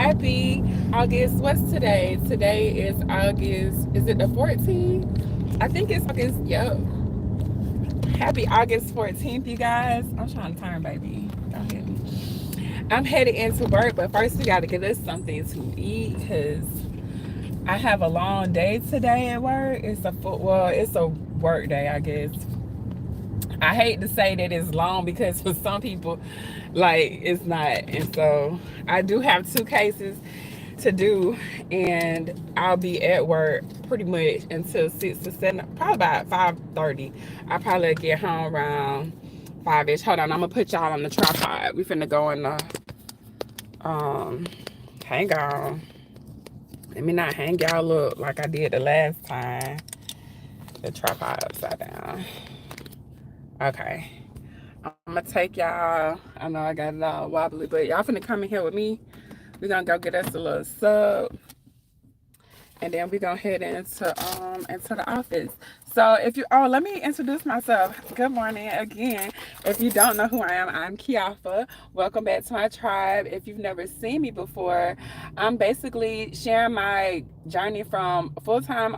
Happy August. What's today? Today is August. Is it the 14th? I think it's August. Yep. Happy August 14th, you guys. I'm trying to turn, baby. Don't hit me. I'm headed into work, but first we got to get us something to eat because I have a long day today at work. It's a work day, I guess. I hate to say that it's long because for some people, like, it's not. And so I do have two cases to do, and I'll be at work pretty much until 6 to 7, probably about 5:30. I probably get home around 5-ish. Hold on, I'm gonna put y'all on the tripod. We finna go in the hang on. Let me not hang y'all up like I did the last time. The tripod upside down. Okay. I'm gonna take y'all. I know I got it all wobbly, but y'all finna come in here with me. We're gonna go get us a little sub, and then we're gonna head into the office. So let me introduce myself. Good morning again. If you don't know who I am, I'm Kiafa. Welcome back to my tribe. If you've never seen me before, I'm basically sharing my journey from full-time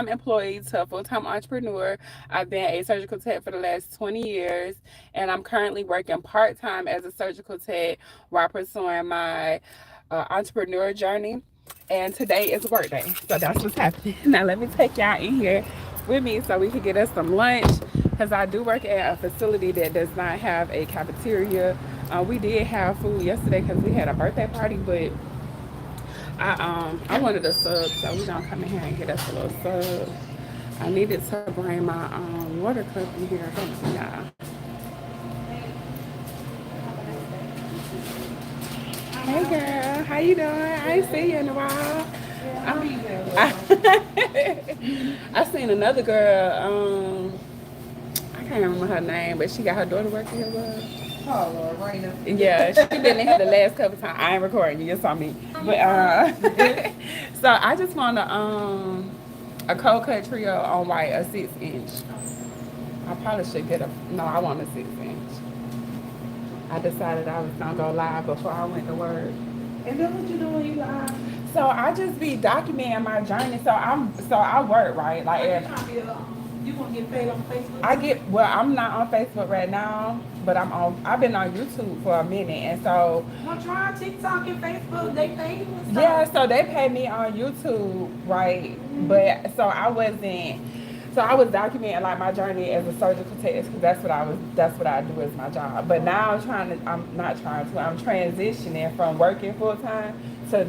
employee to a full-time entrepreneur. I've been a surgical tech for the last 20 years, and I'm currently working part-time as a surgical tech while pursuing my entrepreneur journey. And today is work day, so that's what's happening. Now let me take y'all in here with me so we can get us some lunch, because I do work at a facility that does not have a cafeteria. We did have food yesterday because we had a birthday party, but I wanted a sub, so we're gonna come in here and get us a little sub. I needed to bring my water cup in here. Thanks, y'all. Hey girl, how you doing? I ain't seen you in a while. I seen another girl. I can't remember her name, but she got her daughter working here with her. Oh, Lord, Raina. Yeah, she been in here the last couple times. I ain't recording, you just saw me. But so I just want a cold cut trio on white, a 6-inch. I probably should get I want a 6-inch. I decided I was gonna go live before I went to work. And then what you doing when you live? So I just be documenting my journey. So I work, right? Like You gonna get paid on Facebook? I'm not on Facebook right now, but I've been on YouTube for a minute, and so Well, try TikTok and Facebook, they pay you and stuff. yeah, so they pay me on YouTube, right? But so I was documenting like my journey as a surgical tech because that's what I do as my job. But now I'm transitioning from working full time to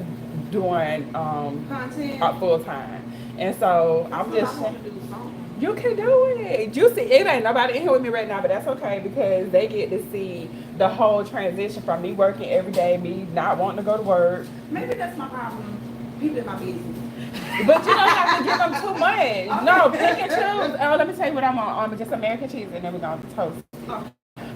doing Content. full time. And so I'm just I want to do something. you can do it. You see, it ain't nobody in here with me right now, but that's okay because they get to see the whole transition from me working every day, me not wanting to go to work. Maybe that's my problem. People in my business. But you don't have to give them too much. No, pick and choose. Oh, let me tell you what I'm on. Just American cheese, and then we're going to toast. Okay.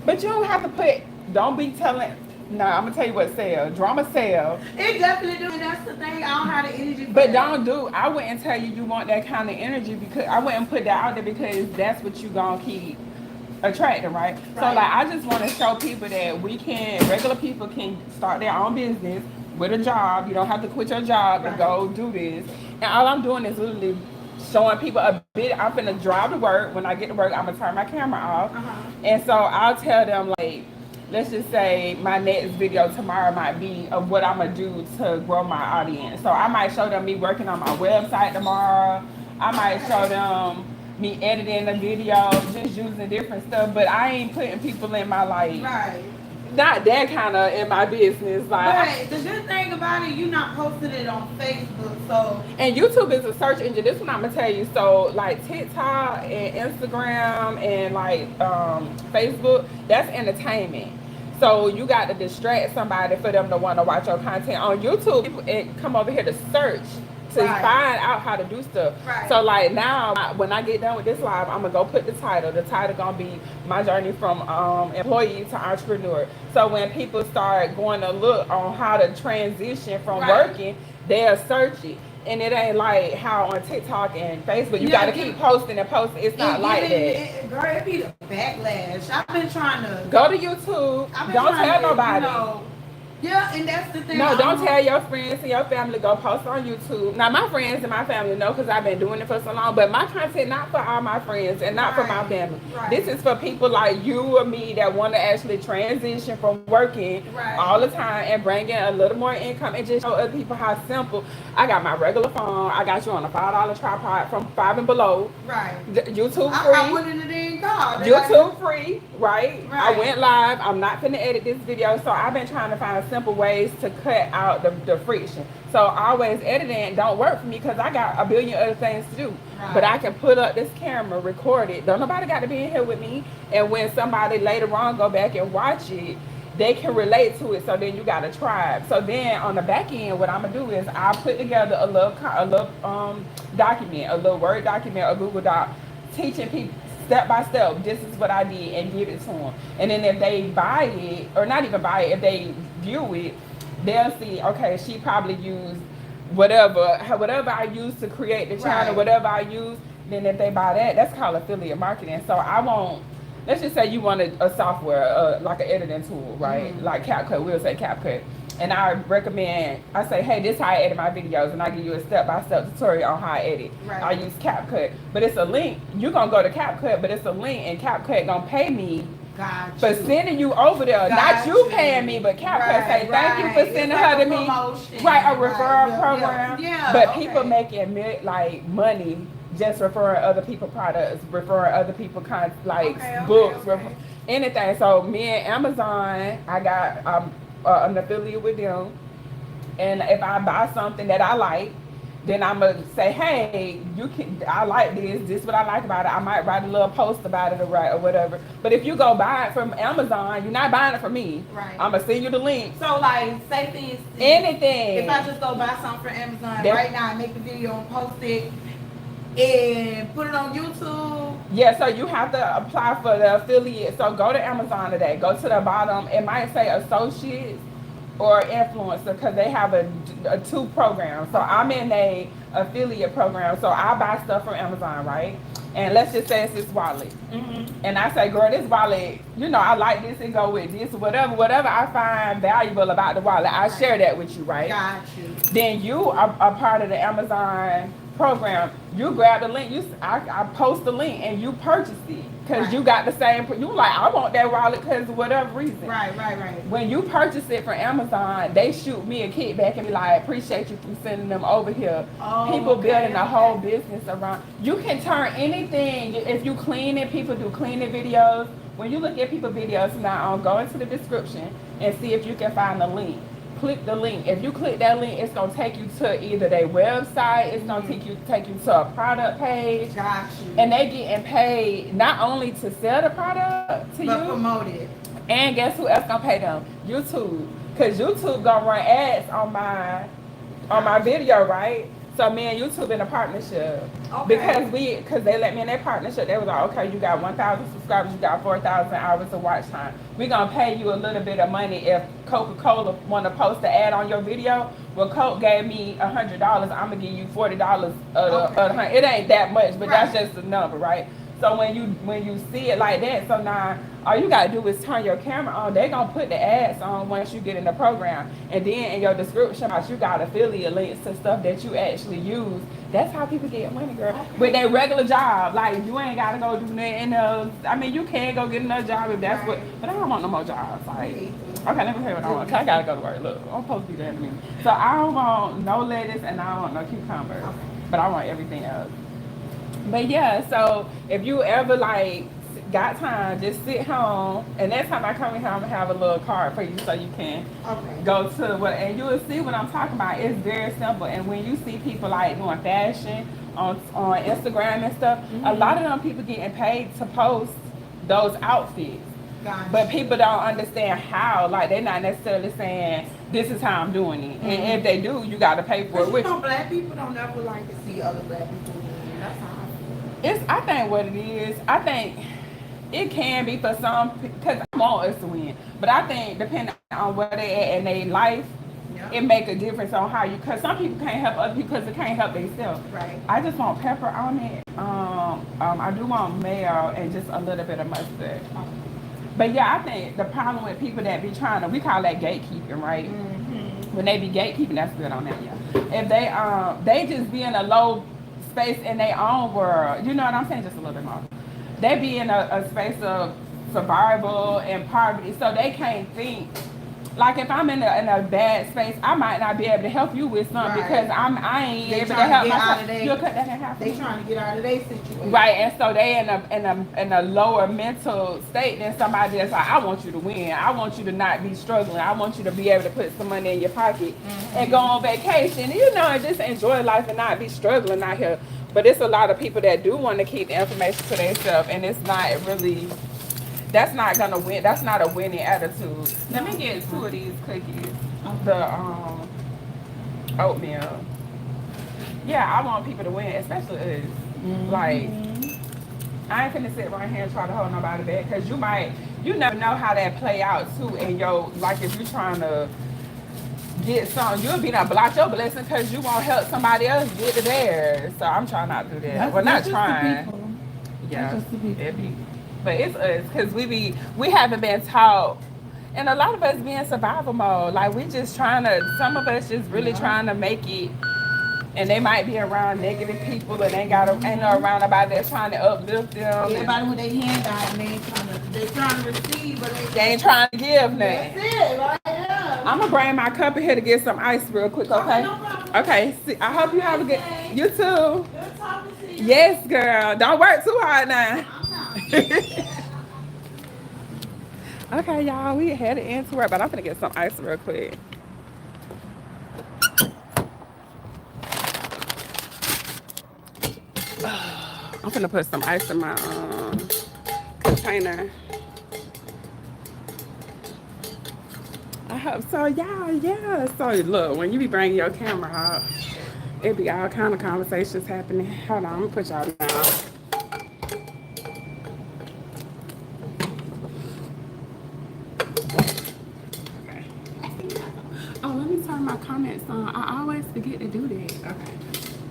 But you don't have to don't be telling. No, I'm going to tell you what sell. Drama sell. It definitely do. And that's the thing. I don't have the energy for But that. I wouldn't tell you want that kind of energy because I wouldn't put that out there because that's what you going to keep attracting, right? So like I just want to show people that regular people can start their own business with a job. You don't have to quit your job and go do this. And all I'm doing is literally showing people a bit. I'm gonna drive to work. When I get to work, I'm gonna turn my camera off. And so I'll tell them, like, let's just say my next video tomorrow might be of what I'm gonna do to grow my audience. So I might show them me working on my website tomorrow. I might show them me editing the video, just using different stuff. But I ain't putting people in my Right. not that kind of in my business. But the good thing about it, you're not posting it on Facebook, so. And YouTube is a search engine. This one I'm gonna tell you. So like TikTok and Instagram and like Facebook, that's entertainment. So you got to distract somebody for them to want to watch your content. On YouTube, people come over here to search to find out how to do stuff. Right. So like now, when I get done with this live, I'm gonna go put the title. The title gonna be my journey from employee to entrepreneur. So when people start going to look on how to transition from working, they'll search it. And it ain't like how on TikTok and Facebook, you got to keep posting and posting. It's not like that. Girl, it be the backlash. I've been trying to go to YouTube. Don't tell nobody. Yeah, and that's the thing. No, don't tell your friends and your family go post on YouTube. Now, my friends and my family know because I've been doing it for so long, but my content not for all my friends and not for my family. Right. This is for people like you or me that want to actually transition from working all the time and bring in a little more income and just show other people how simple. I got my regular phone. I got you on a $5 tripod from 5 and below. Right. YouTube free. I went in the dang car. YouTube free, right? I went live. I'm not finna edit this video, so I've been trying to find simple ways to cut out the friction. So always editing don't work for me because I got a billion other things to do. Right. But I can put up this camera, record it. Don't nobody got to be in here with me. And when somebody later on go back and watch it, they can relate to it. So then you got a tribe. So then on the back end, what I'm gonna do is I'll put together a little document, a little Word document, a Google Doc, teaching people step by step, this is what I did, and give it to them. And then if they buy it, or not even buy it, if they view it, they'll see, okay, she probably used whatever I used to create the channel, whatever I use. Then if they buy that, that's called affiliate marketing. So I won't, let's just say you want a software, like an editing tool, right? Mm-hmm. Like CapCut, we'll say CapCut. And I recommend, I say, hey, this is how I edit my videos, and I give you a step-by-step tutorial on how I edit. Right. I use CapCut, but it's a link. You're going to go to CapCut, but it's a link, and CapCut going to pay me for sending you over there. Not you paying me, but CapCut say, thank you for sending her to me. Right, a referral program. Yeah, but people making money just referring other people products, referring other people books, anything. So me and Amazon, I got an affiliate with them, and if I buy something that I like, then I'm gonna say, hey, I like this is what I like about it. I might write a little post about it or whatever. But if you go buy it from Amazon, you're not buying it from me. Right. I'm gonna send you the link. So like, say things, anything. If I just go buy something from Amazon right now, and make the video and post it and put it on YouTube. Yeah, so you have to apply for the affiliate. So go to Amazon today. Go to the bottom. It might say associates or influencer because they have a two program. So I'm in a affiliate program. So I buy stuff from Amazon, right? And let's just say it's this wallet. Mm-hmm. And I say, girl, this wallet, I like this and go with this, whatever I find valuable about the wallet, I share that with you, right? Got you. Then you are a part of the Amazon program. You grab the link, I post the link and you purchase it because you got the same, you like, I want that wallet because of whatever reason. Right. When you purchase it from Amazon, they shoot me a kickback and be like, appreciate you for sending them over here. People building a whole business around. You can turn anything, if you clean it, people do cleaning videos. When you look at people's videos now, go into the description and see if you can find the link. Click the link. If you click that link, it's gonna take you to either their website, it's gonna take you to a product page. Got you. And they getting paid not only to sell the product to you, but promote it. And guess who else gonna pay them? YouTube. Cause YouTube gonna run ads on my video, right? So me and YouTube in a partnership. Okay. Because they let me in their partnership. They was like, okay, you got 1,000 subscribers, you got 4,000 hours of watch time. We're gonna pay you a little bit of money if Coca-Cola want to post an ad on your video. Well, Coke gave me $100. I'm gonna give you $40 it ain't that much, but that's just the number, right? So when you see it like that, so now all you gotta do is turn your camera on. They gonna put the ads on once you get in the program, and then in your description box you got affiliate links to stuff that you actually use. That's how people get money, girl. Okay. With their regular job, like you ain't gotta go do nothing else. I mean, you can go get another job if that's what. But I don't want no more jobs. Like, okay, let me tell you what I want. Cause I gotta go to work. Look, I'm supposed to be there in a minute. So I don't want no lettuce and I don't want no cucumbers, but I want everything else. But yeah, so if you ever got time, just sit home, and next time I come in here, I'm gonna have a little card for you so you can go to and you will see what I'm talking about. It's very simple. And when you see people doing fashion on Instagram and stuff, a lot of them people getting paid to post those outfits. Gotcha. But people don't understand how. They're not necessarily saying this is how I'm doing it. And if they do, you gotta pay for it. Black people don't ever like to see other black people doing it. That's how I think what it is, I think it can be for some, because I want us to win, but I think depending on where they at in their life, it make a difference on how you, because some people can't help other people because they can't help themselves. Right. I just want pepper on it. I do want mayo and just a little bit of mustard. But yeah, I think the problem with people that be trying to, we call that gatekeeping, right? When they be gatekeeping, that's good on them, yeah. If they just be in a low space in their own world, you know what I'm saying? Just a little bit more. They be in a space of survival and poverty, so they can't think. Like if I'm in a bad space, I might not be able to help you with something because I ain't able to help myself. You'll cut that in half. They trying to get out of their situation. Right, and so they in a lower mental state than somebody that's like, I want you to win. I want you to not be struggling. I want you to be able to put some money in your pocket and go on vacation. You know, and just enjoy life and not be struggling out here. But it's a lot of people that do want to keep the information to themselves, and it's not really. That's not gonna win. That's not a winning attitude. Let me get 2 of these cookies. The oatmeal. Yeah, I want people to win, especially us. Like, I ain't finna sit right here and try to hold nobody back, because you never know how that play out too. And like if you're trying to get something, you'll be done block your blessing because you won't help somebody else get to theirs. So I'm trying not to do that. Well, not trying. Yeah, it be. But it's us, because we haven't been taught, and a lot of us be in survival mode. Like we just trying to, some of us just really trying to make it, and they might be around negative people and ain't no around nobody that's trying to uplift them. Everybody with their hand out and they trying to receive, but they ain't trying to give nothing. That's it, right? Yeah. I'm gonna bring my cup in here to get some ice real quick, okay? No problem. Okay. See, I hope you have a good. You too. Good talking to you. Yes, girl. Don't work too hard now. Okay, y'all, we headed into work, but I'm gonna get some ice real quick. I'm gonna put some ice in my container. I hope so, y'all. Yeah. So look, when you be bringing your camera out, it be all kind of conversations happening. Hold on, I'm gonna put y'all down. My comments on. I always forget to do that. Okay.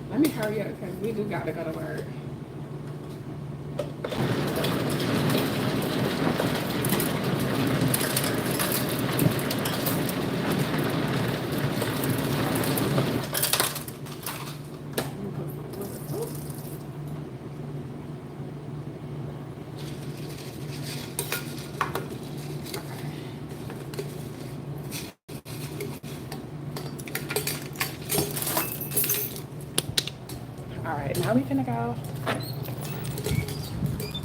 Let me hurry up because we do got to go to work. Alright, now we finna go.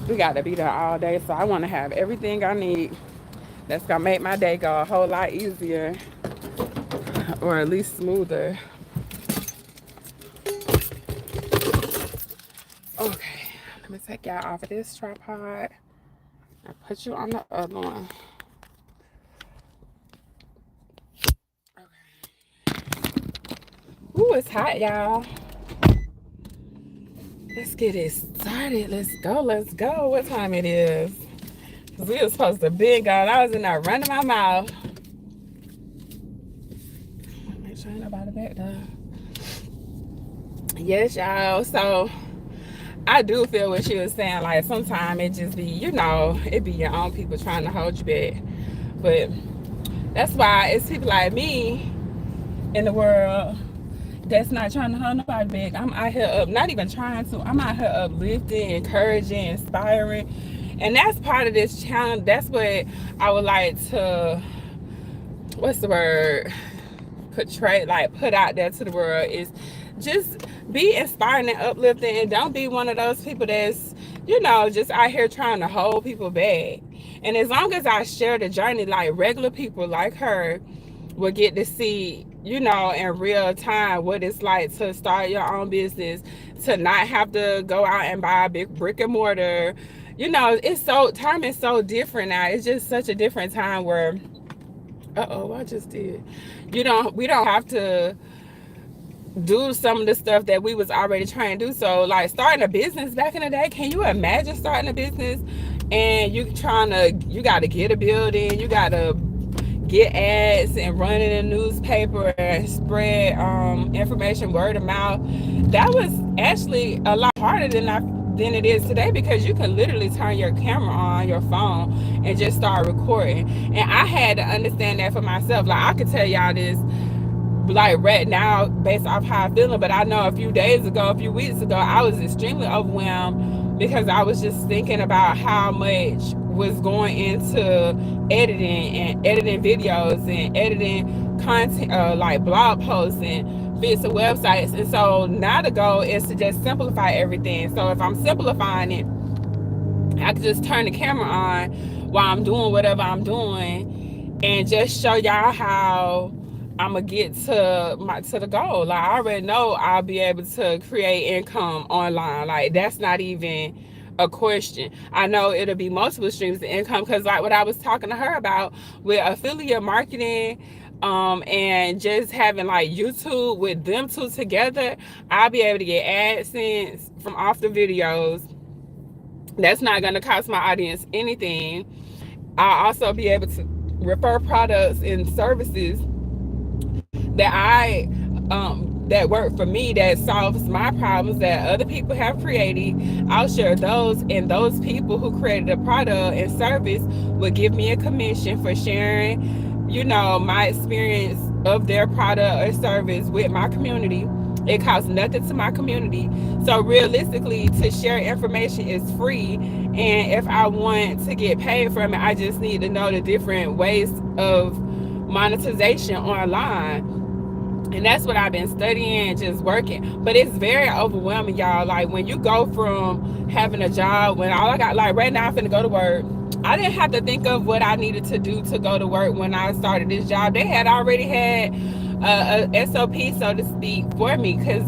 We gotta be there all day, so I wanna have everything I need. That's gonna make my day go a whole lot easier. Or at least smoother. Okay, let me take y'all off of this tripod. I'll put you on the other one. Okay. Ooh, it's hot, y'all. Let's get it started. Let's go. Let's go. What time it is? Because we were supposed to be gone. I was in there running my mouth. Make sure ain't nobody back there. Yes, y'all. So, I do feel what she was saying. Like, sometimes it just be, you know, it be your own people trying to hold you back. But that's why it's people like me in the world that's not trying to hold nobody back. I'm out here not even trying to. I'm out here uplifting, encouraging, inspiring. And that's part of this challenge. That's what I would like to, what's the word? Portray, like put out there to the world is just be inspiring and uplifting, and don't be one of those people that's, you know, just out here trying to hold people back. And as long as I share the journey, like regular people like her will get to see, you know, in real time what it's like to start your own business, to not have to go out and buy a big brick and mortar. You know, it's so, time is so different now. It's just such a different time where, I just did. We don't have to do some of the stuff that we was already trying to do. So like starting a business back in the day, can you imagine starting a business and you got to get a building, you got to get ads and run in a newspaper and spread information word of mouth. That was actually a lot harder than than it is today, because you can literally turn your camera on your phone and just start recording. And I had to understand that for myself. Like, I could tell y'all this like right now based off how I'm feeling, but I know a few days ago, a few weeks ago, I was extremely overwhelmed because I was just thinking about how much was going into editing videos and editing content, like blog posts and fix the websites. And so now the goal is to just simplify everything. So if I'm simplifying it, I can just turn the camera on while I'm doing whatever I'm doing and just show y'all how I'm gonna get to the goal. Like, I already know I'll be able to create income online. Like, that's not even a question. I know it'll be multiple streams of income, because like what I was talking to her about with affiliate marketing, and just having like YouTube with them two together, I'll be able to get AdSense from off the videos. That's not going to cost my audience anything. I'll also be able to refer products and services that that work for me, that solves my problems that other people have created. I'll share those, and those people who created a product and service will give me a commission for sharing, you know, my experience of their product or service with my community. It costs nothing to my community. So realistically, to share information is free. And if I want to get paid from it, I just need to know the different ways of monetization online. And that's what I've been studying, just working. But it's very overwhelming, y'all. Like, when you go from having a job, when all I got, like right now I'm finna go to work. I didn't have to think of what I needed to do to go to work when I started this job. They had already had a SOP, so to speak, for me. Because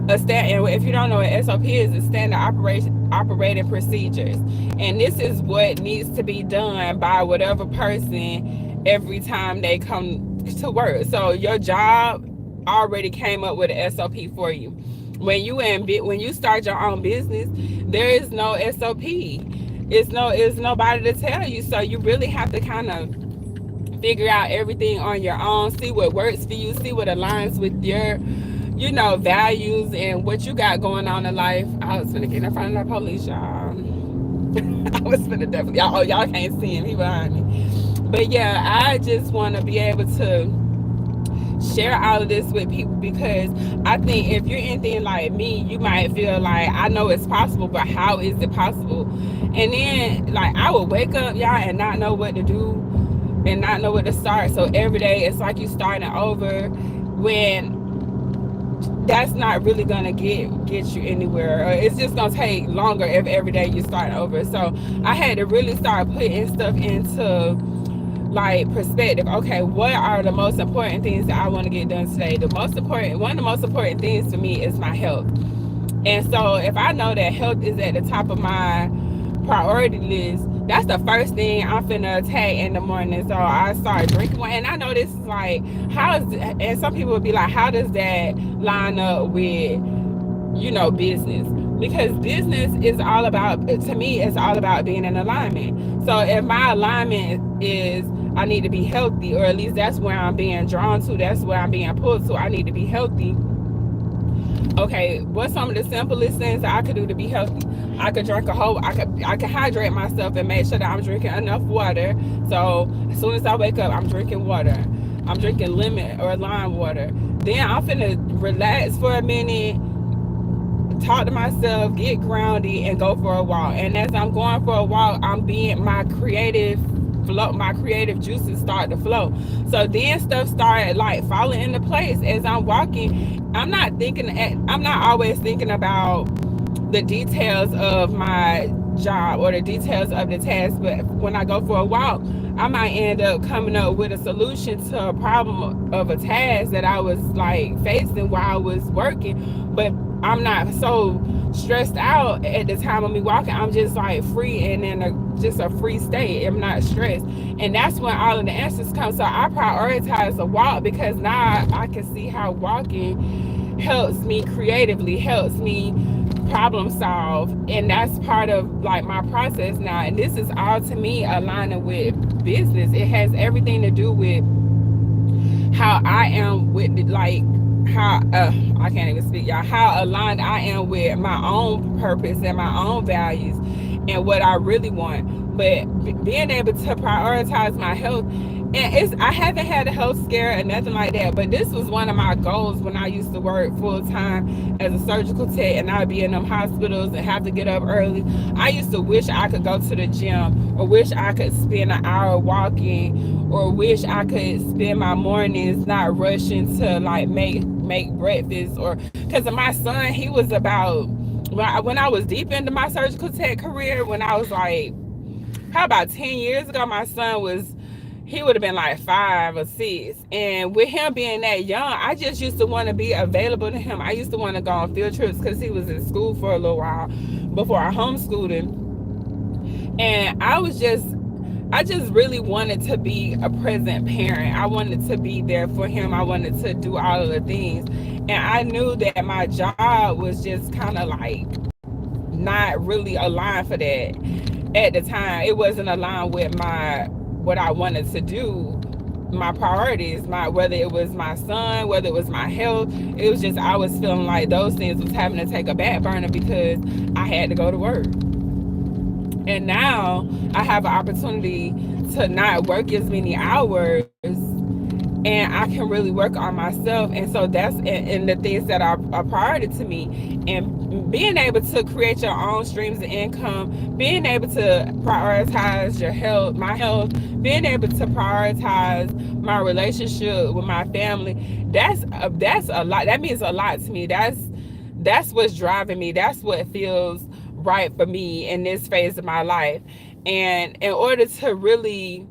if you don't know what SOP is, it's standard operating procedures. And this is what needs to be done by whatever person every time they come to work. So your job already came up with an SOP for you. When you start your own business, there is no SOP. It's nobody to tell you. So you really have to kind of figure out everything on your own, see what works for you, see what aligns with your, you know, values and what you got going on in life. I was gonna get in front of the police, y'all. I was gonna definitely, y'all can't see him, he behind me. But yeah, I just want to be able to share all of this with people, because I think if you're anything like me, you might feel like, I know it's possible, but how is it possible? And then like I would wake up, y'all, and not know what to do and not know where to start. So every day it's like you starting over, when that's not really gonna get you anywhere, or it's just gonna take longer if every day you start over. So I had to really start putting stuff into like perspective. Okay, what are the most important things that I want to get done today? One of the most important things for me is my health. And so if I know that health is at the top of my priority list, that's the first thing I'm finna attack in the morning. So I start drinking wine. And I know this is like, and some people would be like, how does that line up with, you know, business? Because business is all about, to me, it's all about being in alignment. So if my alignment is I need to be healthy, or at least that's where I'm being drawn to, that's where I'm being pulled to, I need to be healthy. Okay, what's some of the simplest things that I could do to be healthy? I could drink I could hydrate myself and make sure that I'm drinking enough water. So as soon as I wake up, I'm drinking water. I'm drinking lemon or lime water. Then I'm finna relax for a minute, talk to myself, get grounded, and go for a walk. And as I'm going for a walk, my creative juices start to flow. So then stuff started like falling into place as I'm walking. I'm not always thinking about the details of my job or the details of the task, but when I go for a walk, I might end up coming up with a solution to a problem of a task that I was like facing while I was working. But I'm not so stressed out at the time of me walking. I'm just like free and in just a free state. I'm not stressed. And that's when all of the answers come. So I prioritize a walk, because now I can see how walking helps me creatively, helps me problem solve. And that's part of like my process now. And this is all, to me, aligning with business. It has everything to do with how I am with like how I can't even speak, y'all, how aligned I am with my own purpose and my own values and what I really want. But being able to prioritize my health, and I haven't had a health scare or nothing like that, but this was one of my goals when I used to work full time as a surgical tech, and I'd be in them hospitals and have to get up early. I used to wish I could go to the gym, or wish I could spend an hour walking, or wish I could spend my mornings not rushing to like make breakfast. Or because of my son, he was about, when I was deep into my surgical tech career, when I was like, how about 10 years ago, my son was, he would have been like 5 or 6. And with him being that young, I just used to want to be available to him. I used to want to go on field trips because he was in school for a little while before I homeschooled him. And I just really wanted to be a present parent. I wanted to be there for him. I wanted to do all of the things. And I knew that my job was just kind of like not really aligned for that at the time. It wasn't aligned with what I wanted to do, my priorities, whether it was my son, whether it was my health. It was just, I was feeling like those things was having to take a back burner because I had to go to work. And now I have an opportunity to not work as many hours, and I can really work on myself. And so that's and the things that are a priority to me. And being able to create your own streams of income, being able to prioritize your health, my health, being able to prioritize my relationship with my family, that's a lot. That means a lot to me. That's what's driving me. That's what feels right for me in this phase of my life. And in order to really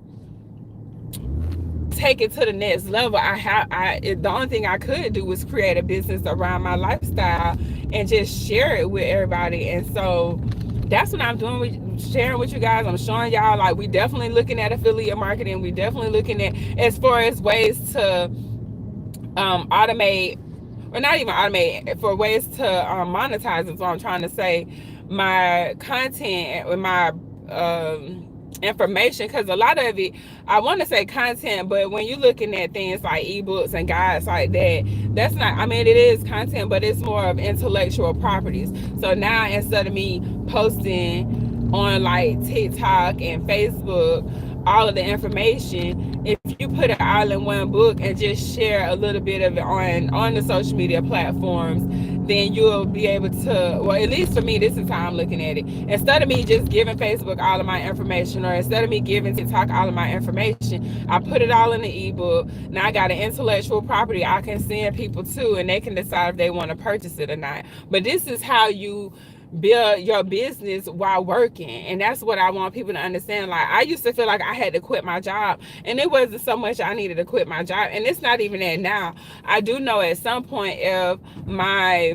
take it to the next level, the only thing I could do was create a business around my lifestyle and just share it with everybody. And so that's what I'm doing, sharing with you guys. I'm showing y'all, like, we definitely looking at affiliate marketing. We definitely looking at, as far as ways to automate, or not even automate, for ways to monetize is what I'm trying to say, my content and my information. Because a lot of it, I want to say content, but when you're looking at things like ebooks and guides like that, that's not, I mean, it is content, but it's more of intellectual properties. So now, instead of me posting on like TikTok and Facebook all of the information, if you put it all in one book and just share a little bit of it on the social media platforms, then you'll be able to, well, at least for me, this is how I'm looking at it. Instead of me just giving Facebook all of my information, or instead of me giving TikTok all of my information, I put it all in the ebook. Now I got an intellectual property I can send people to, and they can decide if they want to purchase it or not. But this is how you build your business while working. And that's what I want people to understand. Like, I used to feel like I had to quit my job, and it wasn't so much I needed to quit my job, and it's not even that now. I do know at some point, if my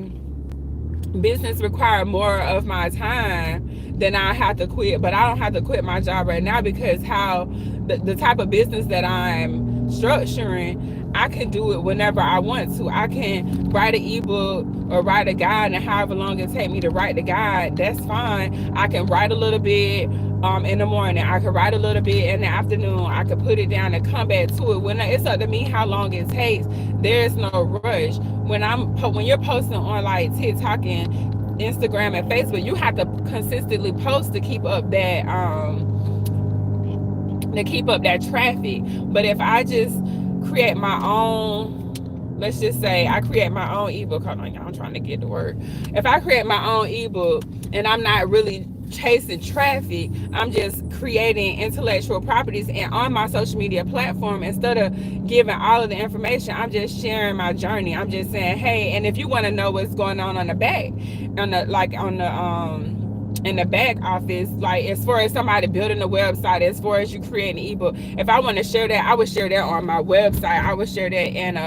business required more of my time, then I have to quit. But I don't have to quit my job right now, because how the type of business that I'm structuring, I can do it whenever I want to. I can write an ebook or write a guide, and however long it take me to write the guide, that's fine. I can write a little bit in the morning. I can write a little bit in the afternoon. I can put it down and come back to it. It's up to me how long it takes. There's no rush. When you're posting on like TikTok and Instagram and Facebook, you have to consistently post to keep up that traffic. But if I just create my own, let's just say I create my own ebook. Hold on, y'all, I'm trying to get the word. If I create my own ebook and I'm not really chasing traffic, I'm just creating intellectual properties, and on my social media platform, instead of giving all of the information, I'm just sharing my journey. I'm just saying, hey, and if you want to know what's going on the back, in the back office, like as far as somebody building a website, as far as you creating an ebook, if I want to share that, I would share that on my website. I would share that in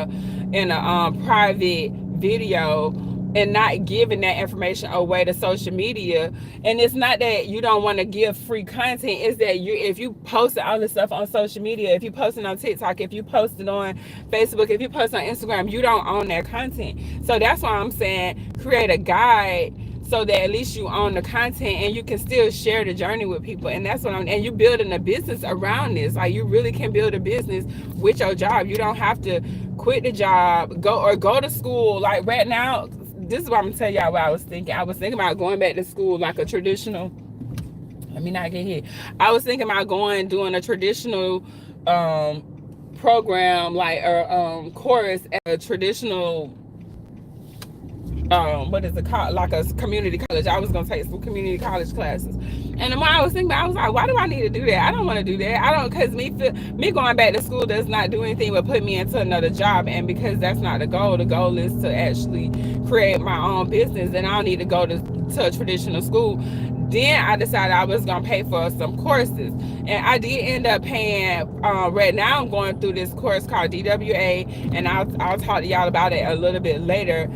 a private video, and not giving that information away to social media. And it's not that you don't want to give free content, it's that if you post all this stuff on social media, if you post it on TikTok, if you post it on Facebook, if you post on Instagram, you don't own that content. So that's why I'm saying create a guide so that at least you own the content and you can still share the journey with people. And that's what and you're building a business around this. Like, you really can build a business with your job. You don't have to quit the job, go to school. Like right now, this is what I'm gonna tell y'all what I was thinking. I was thinking about going back to school like a traditional, let me not get hit. I was thinking about doing a traditional program, like a course at a traditional what is it called, like a community college. I was gonna take some community college classes, and the more I was thinking about it, I was like, why do I need to do that? I don't want to do that. I don't, because me going back to school does not do anything but put me into another job. And because that's not the goal. The goal is to actually create my own business, and I don't need to go to a traditional school. Then I decided I was gonna pay for some courses, and I did end up paying. Right now I'm going through this course called DWA, and I'll talk to y'all about it a little bit later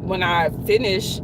when I finish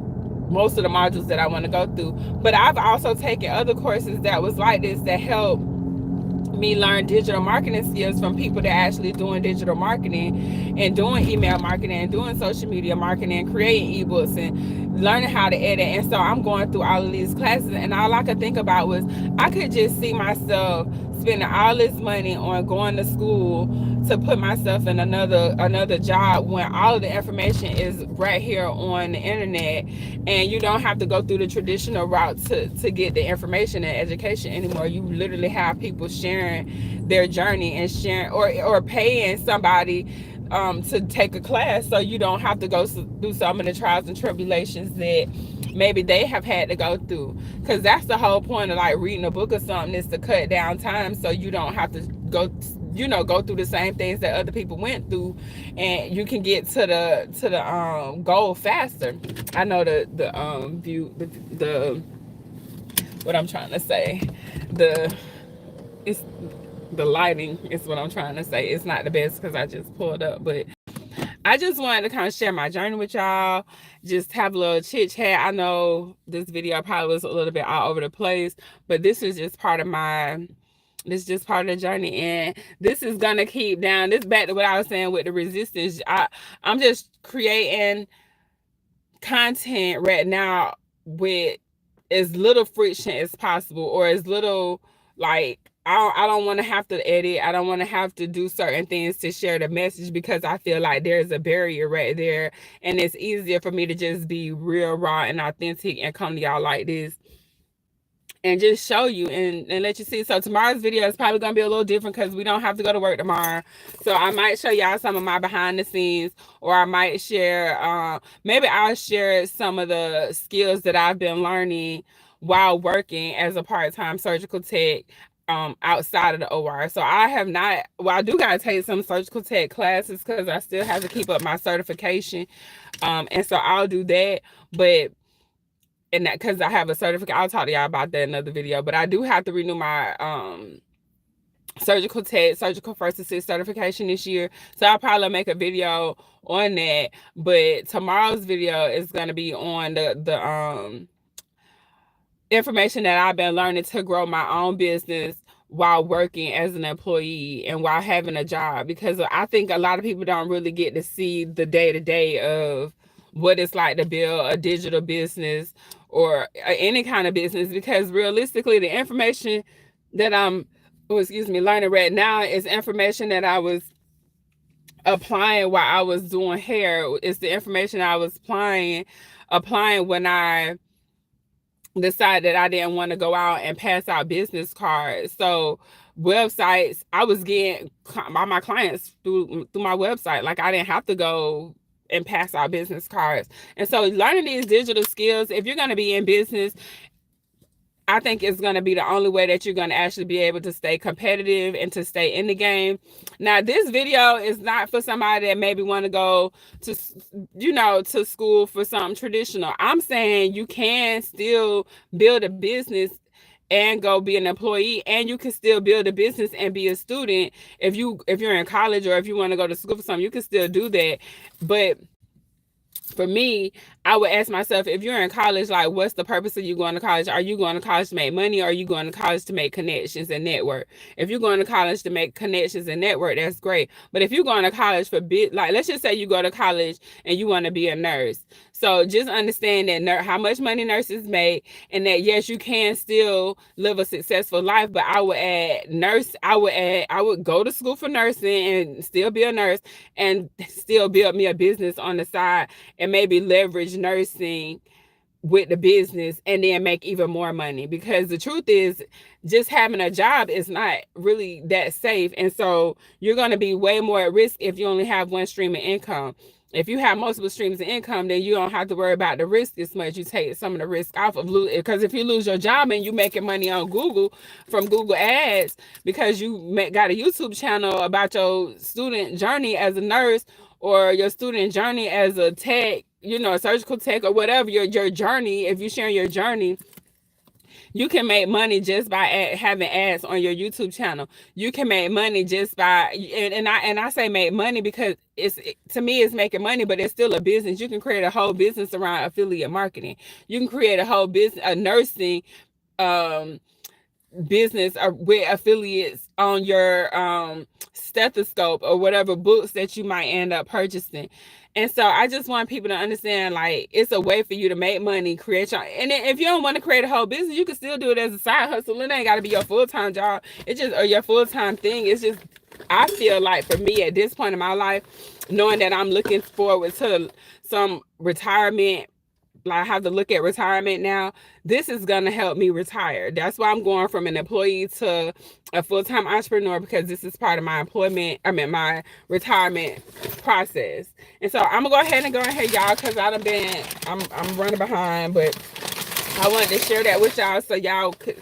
most of the modules that I want to go through. But I've also taken other courses that was like this, that help me learn digital marketing skills from people that actually doing digital marketing and doing email marketing and doing social media marketing and creating ebooks and learning how to edit. And so I'm going through all of these classes, and all I could think about was I could just see myself spending all this money on going to school to put myself in another job when all of the information is right here on the internet, and you don't have to go through the traditional route to get the information and education anymore. You literally have people sharing their journey and sharing or paying somebody to take a class, so you don't have to go through some of the trials and tribulations that maybe they have had to go through. Because that's the whole point of like reading a book or something, is to cut down time so you don't have to go through the same things that other people went through, and you can get to the goal faster. I know the what I'm trying to say, it's the lighting is what I'm trying to say. It's not the best because I just pulled up, but I just wanted to kind of share my journey with y'all, just have a little chit chat. I know this video probably was a little bit all over the place, but this is just part of the journey, and this is gonna keep down. This back to what I was saying with the resistance. I'm just creating content right now with as little friction as possible, or as little, like, I don't want to have to edit. I don't want to have to do certain things to share the message, because I feel like there's a barrier right there, and it's easier for me to just be real, raw, and authentic and come to y'all like this and just show you and let you see. So tomorrow's video is probably going to be a little different because we don't have to go to work tomorrow. So I might show y'all some of my behind the scenes, or I might share, maybe I'll share some of the skills that I've been learning while working as a part-time surgical tech outside of the OR. So I have not, well, I do got to take some surgical tech classes because I still have to keep up my certification. And so I'll do that. But and that, because I have a certificate, I'll talk to y'all about that in another video. But I do have to renew my surgical tech, surgical first assist certification this year. So I'll probably make a video on that. But tomorrow's video is going to be on the information that I've been learning to grow my own business while working as an employee and while having a job, because I think a lot of people don't really get to see the day-to-day of what it's like to build a digital business or any kind of business, because realistically the information that I'm learning right now is information that I was applying while I was doing hair. It's the information I was applying when I decided that I didn't want to go out and pass out business cards. So websites, I was getting all my clients through my website. Like, I didn't have to go and pass out business cards. And so learning these digital skills, if you're going to be in business, I think it's going to be the only way that you're going to actually be able to stay competitive and to stay in the game. Now, this video is not for somebody that maybe want to go to, to school for something traditional. I'm saying you can still build a business and go be an employee, and you can still build a business and be a student. If you're in college, or if you want to go to school for something, you can still do that. But for me, I would ask myself, if you're in college, like, what's the purpose of you going to college? Are you going to college to make money, or are you going to college to make connections and network? If you're going to college to make connections and network, that's great. But if you're going to college for like, let's just say you go to college and you want to be a nurse. So just understand that how much money nurses make, and that yes, you can still live a successful life. But I would add nurse. I would go to school for nursing and still be a nurse, and still build me a business on the side, and maybe leverage nursing with the business and then make even more money, because the truth is just having a job is not really that safe, and so you're going to be way more at risk if you only have one stream of income. If you have multiple streams of income, then you don't have to worry about the risk as much. You take some of the risk off of losing, because if you lose your job and you making money on Google from Google ads because you got a YouTube channel about your student journey as a nurse, or your student journey as a tech, a surgical tech, or whatever your journey, if you're sharing your journey, you can make money just by having ads on your YouTube channel. You can make money just by, and I say make money because to me it's making money, but it's still a business. You can create a whole business around affiliate marketing. You can create a whole business, a nursing business with affiliates on your stethoscope or whatever books that you might end up purchasing. And so I just want people to understand, like, it's a way for you to make money, create your, and then if you don't want to create a whole business, you can still do it as a side hustle. It ain't got to be your full-time job. It's just, or your full-time thing. It's just, I feel like for me at this point in my life, knowing that I'm looking forward to some retirement, like I have to look at retirement now, this is going to help me retire. That's why I'm going from an employee to a full-time entrepreneur, because this is part of my my retirement process. And so I'm gonna go ahead, y'all, because I'm running behind, but I wanted to share that with y'all so y'all could,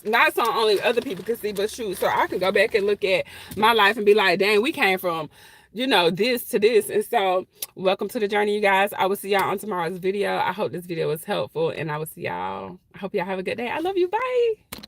not so only other people could see, but shoot, so I can go back and look at my life and be like, dang, we came from this to this. And so welcome to the journey, you guys. I will see y'all on tomorrow's video. I hope this video was helpful, and I will see y'all. I hope y'all have a good day. I love you. Bye.